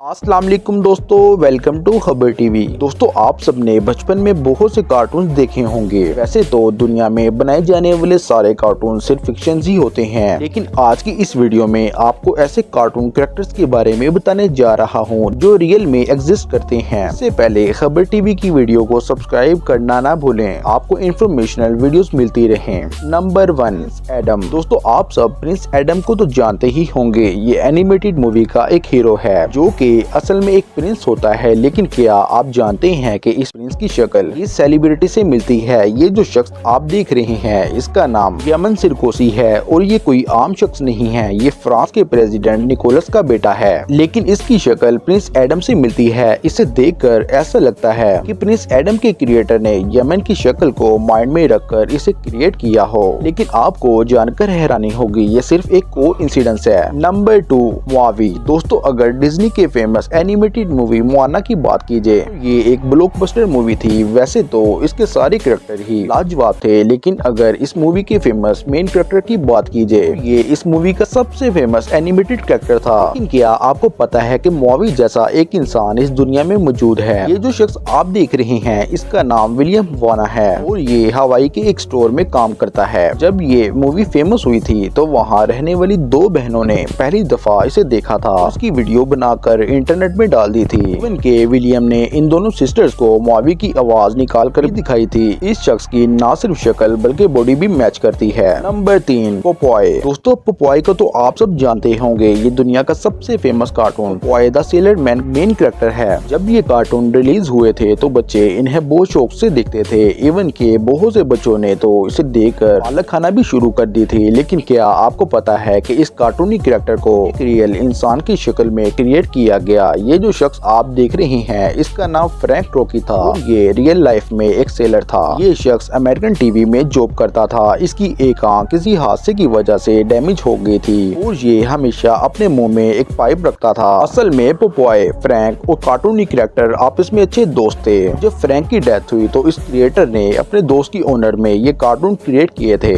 अस्सलाम वालेकुम दोस्तों, वेलकम टू खबर टीवी। दोस्तों, आप सबने बचपन में बहुत से कार्टून देखे होंगे। वैसे तो दुनिया में बनाए जाने वाले सारे कार्टून सिर्फ फिक्शन ही होते हैं, लेकिन आज की इस वीडियो में आपको ऐसे कार्टून कैरेक्टर्स के बारे में बताने जा रहा हूं जो रियल में एग्जिस्ट करते हैं। इससे पहले खबर टीवी की वीडियो को सब्सक्राइब करना ना भूलें, आपको इंफॉर्मेशनल वीडियोस मिलती रहे। Number 1, Adam. दोस्तों, आप सब प्रिंस एडम को तो जानते ही होंगे। ये एनिमेटेड मूवी का एक हीरो है जो कि असल में एक प्रिंस होता है। लेकिन क्या आप जानते हैं कि इस प्रिंस की शक्ल इस सेलिब्रिटी से मिलती है। ये जो शख्स आप देख रहे हैं, इसका नाम यमन सिरकोसी है और ये कोई आम शख्स नहीं है। ये फ्रांस के प्रेसिडेंट निकोलस का बेटा है, लेकिन इसकी शक्ल प्रिंस एडम से मिलती है। इसे देखकर ऐसा लगता है कि प्रिंस एडम के क्रिएटर ने यमन की शक्ल को माइंड में रखकर इसे क्रिएट किया हो। लेकिन आपको जानकर हैरानी होगी, ये सिर्फ एक कोइंसिडेंस है। नंबर 2, मुआवी। दोस्तों, अगर डिज्नी के फेमस एनिमेटेड मूवी मोआना की बात कीजिए, ये एक ब्लॉकबस्टर मूवी थी। वैसे तो इसके सारे कैरेक्टर ही लाजवाब थे, लेकिन अगर इस मूवी के फेमस मेन कैरेक्टर की बात कीजिए, ये इस मूवी का सबसे फेमस एनिमेटेड कैरेक्टर था। लेकिन क्या आपको पता है कि मुआवी जैसा एक इंसान इस दुनिया में मौजूद है? ये जो शख्स आप देख रहे हैं, इसका नाम विलियम वाना है और ये हवाई के एक स्टोर में काम करता है। जब ये मूवी फेमस हुई थी तो वहाँ रहने वाली 2 बहनों ने पहली दफा इसे देखा था। उसकी वीडियो बनाकर इंटरनेट में डाल दी थी। इवन के विलियम ने इन दोनों सिस्टर्स को मुआवी की आवाज निकाल कर दिखाई थी। इस शख्स की न सिर्फ शक्ल बल्कि बॉडी भी मैच करती है। Number 3, Popeye. दोस्तों, पोपॉय को तो आप सब जानते होंगे। ये दुनिया का सबसे famous cartoon Popeye the sailor man main character है। जब ये कार्टून रिलीज हुए थे तो बच्चे इन्हें बहुत शौक से देखते थे। इवन के बहुत से बच्चों ने तो इसे देखकर पालक खाना भी शुरू कर दी थी। लेकिन क्या आपको पता है कि इस कार्टूनी कैरेक्टर को एक रियल इंसान की शक्ल में क्रिएट किया गया? ये जो शख्स आप देख रहे हैं, इसका नाम फ्रैंक ट्रोकी था और ये रियल लाइफ में एक सेलर था। ये शख्स अमेरिकन टीवी में जॉब करता था। इसकी एक आंख किसी हादसे की वजह से डैमेज हो गई थी और ये हमेशा अपने मुंह में एक पाइप रखता था। असल में पोपॉय, फ्रैंक और कार्टूनी कैरेक्टर आपस में अच्छे दोस्त थे। जब फ्रैंक की डेथ हुई तो इस क्रिएटर ने अपने दोस्त की ऑनर में ये कार्टून क्रिएट किए थे।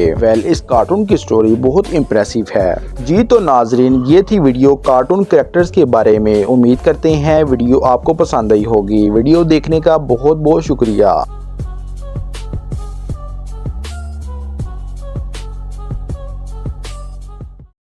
इस कार्टून की स्टोरी बहुत इम्प्रेसिव है। जी तो नाजरीन, ये थी वीडियो कार्टून कैरेक्टर्स के बारे में। उम्मीद करते हैं वीडियो आपको पसंद आई होगी। वीडियो देखने का बहुत बहुत शुक्रिया।